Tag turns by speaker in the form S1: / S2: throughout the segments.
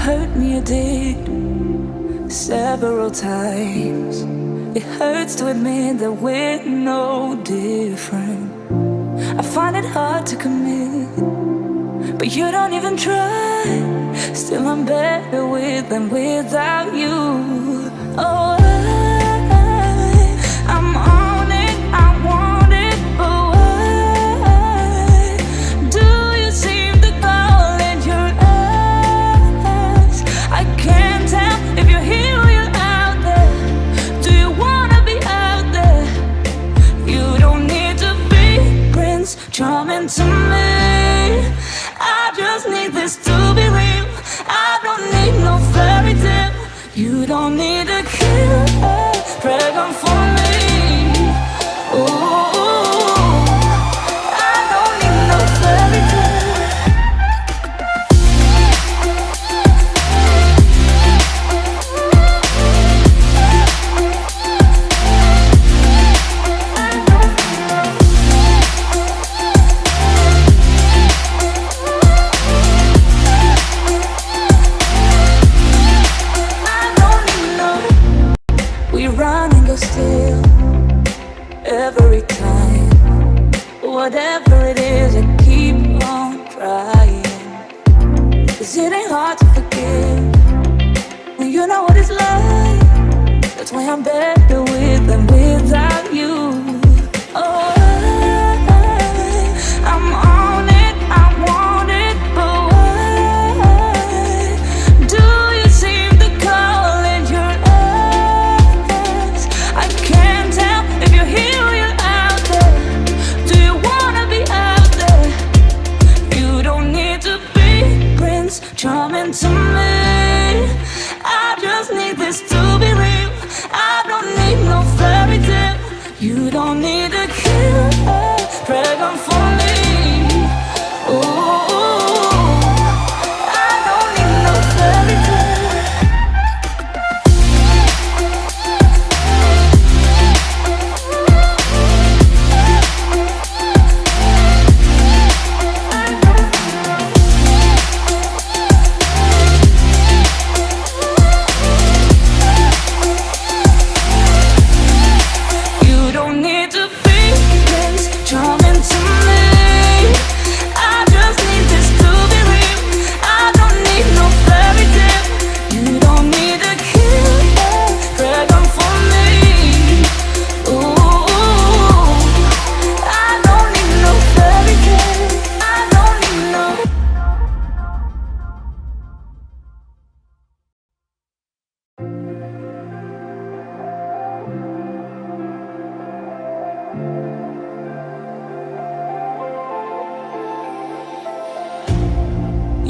S1: hurt me, you did, several times. It hurts to admit that we're no different. I find it hard to commit, but you don't even try. Still I'm better with than without you. Oh, I'm on it, I want it, but why do you seem to call in your eyes? I can't tell if you're here or you're out there. Do you wanna be out there? You don't need to be Prince Charming to me. I just need this to be real. I don't need no fairy tale. You don't need a killer pregnant for me. Ooh, I don't need no fairy tale. Run and go still every time. Whatever it is, I keep on trying. 'Cause it ain't hard to forgive when you know what it's like. That's why I'm better with than without you. Oh, I'm on it, I want it, but why do you seem to call in your eyes? I can't tell if you're here or you're out there. Do you wanna be out there? You don't need to be Prince Charming to me. I just need this to be real. I don't need no fairy tale. You don't need a killer pregnant for me. Ooh, I don't need no fairy tale. You don't need to be Prince Charming to me. I just need this to be real. I don't need no fairy tale. You don't need a killer pregnant for me. Ooh, I don't need no fairy tale. I don't need no.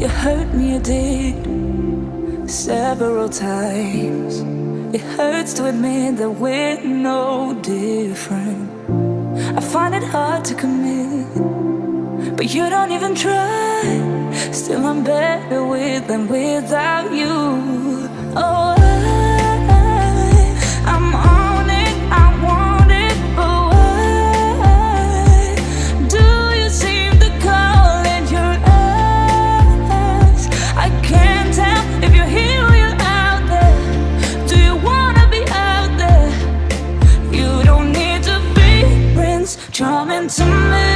S1: You hurt me, you did, several times. It hurts to admit that we're no different. I find it hard to commit, but you don't even try. Still I'm better with than without you. Oh, I'm on it, I want it, but why do you seem to call in your eyes? I can't tell if you're here or you're out there. Do you wanna be out there? You don't need to be Prince Charming to me.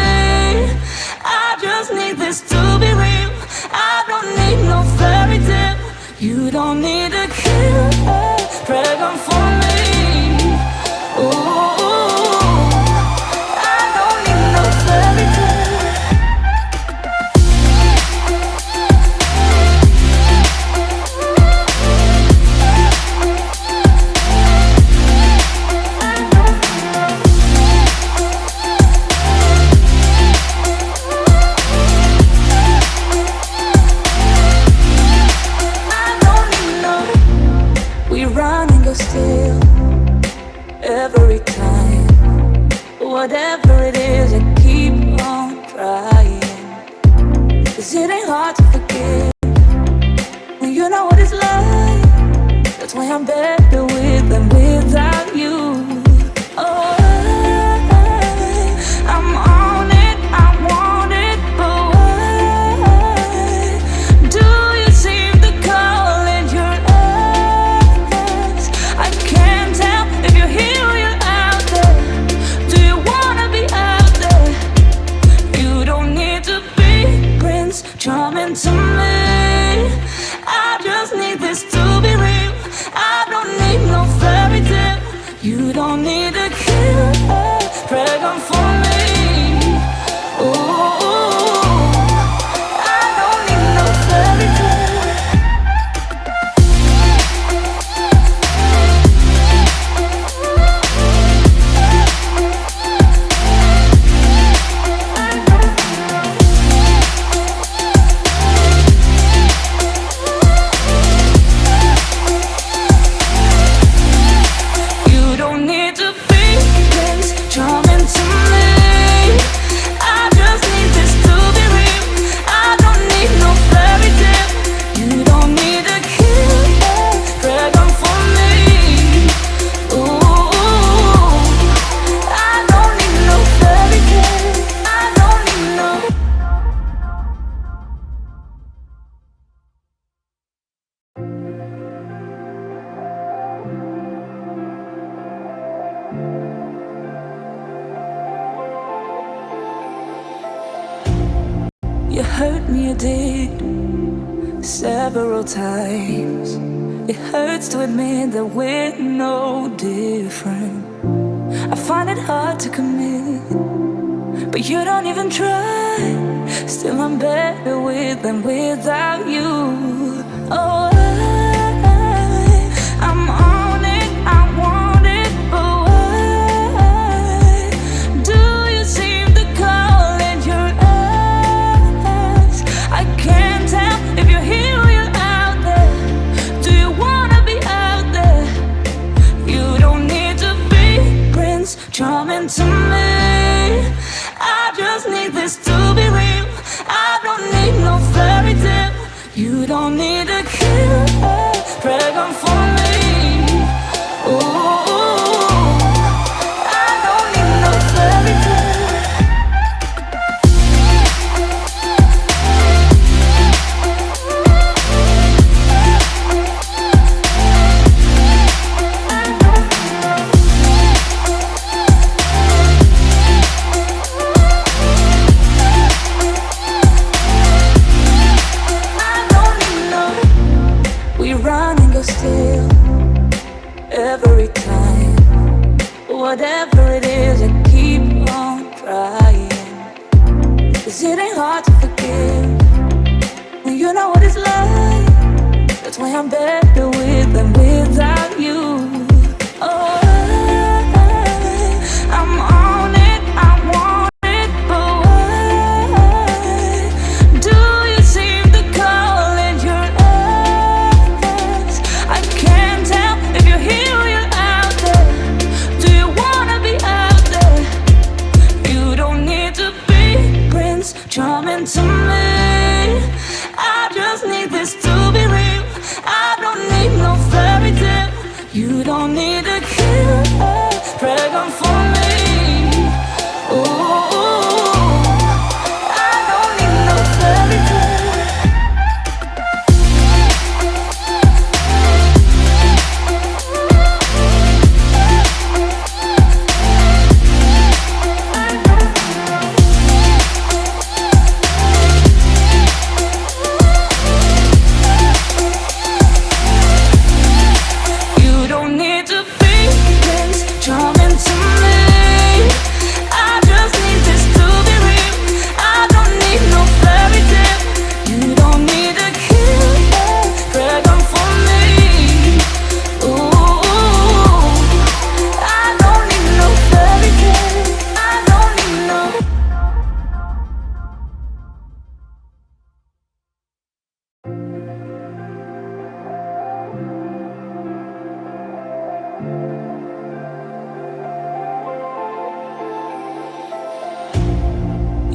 S1: I just need this to be real. I don't need no fairy tale. You don't need a killer pregnant for me. Ooh, I don't need no fairy tale. I don't need no. We run and go still every time. Whatever it is, I keep on trying. 'Cause it ain't hard to forgive when you know what it's like. That's why I'm better with than without you. Oh, I'm on it, I want it, but why do you seem to call hurt me, you did, several times. It hurts to admit that we're no different. I find it hard to commit, but you don't even try. Still I'm better with than without you. Oh, I'm on it, I want it, but why do you seem to call it your ex? I can't tell if you're here or you're out there. Do you wanna be out there? You don't need to be Prince Charming to me. I just need this to be real. I don't need no fairy tale. You don't need a killer pregnant for me. Ooh, I don't need no fairy tale. Still, every time, whatever it is, I keep on trying. 'Cause it ain't hard to forgive when you know what it's like. That's why I'm better with than without you. Oh, I'm on it, I want it, but why do you seem to call it your ex? I can't tell if you're here or you're out there. Do you wanna be out there? You don't need to be Prince Charming to me. I just need this to be real. I don't need no fairy tale. You don't need a killer pregnant for me. Ooh, I don't need no fairy tale. You don't need to be Prince Charming to me. I just need this to be real. I don't need no fairy tale. You don't need a killer pregnant for me. Ooh, I don't need no fairy tale. I don't need no.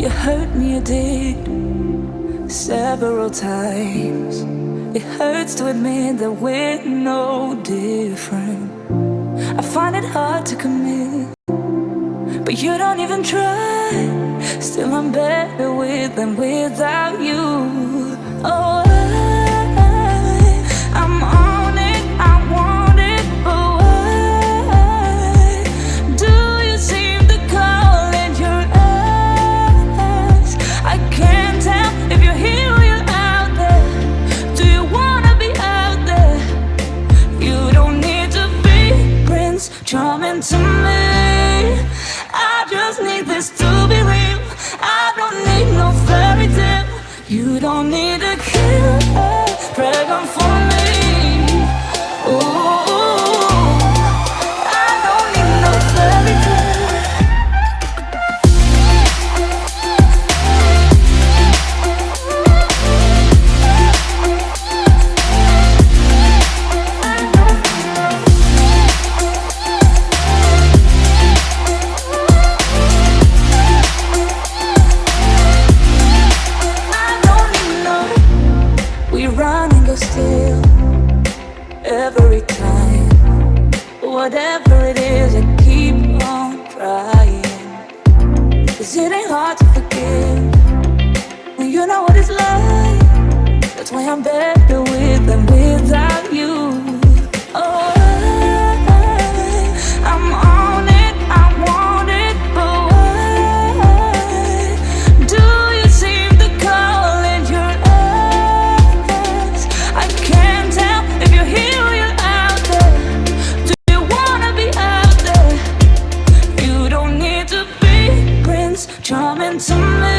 S1: You hurt me, you did, several times. It hurts to admit that we're no different. I find it hard to commit, but you don't even try. Still I'm better with than without you. Oh, I'm on it, I want it, but why do you seem to call it your ex? I can't tell if you're here or you're out there. Do you wanna be out there? You don't need to be Prince Charming to me. I just need this to be real. I don't need no fairy tale. You don't need a killer pregnant for me. Ooh, I don't need no fairy tale. I don't need no. We run and go still, every time, whatever it is, I keep on trying. 'Cause it ain't hard to forgive when you know what it's like. That's why I'm better with than without you. Oh, I'm on it, I want it, but why do you seem to call coming to me.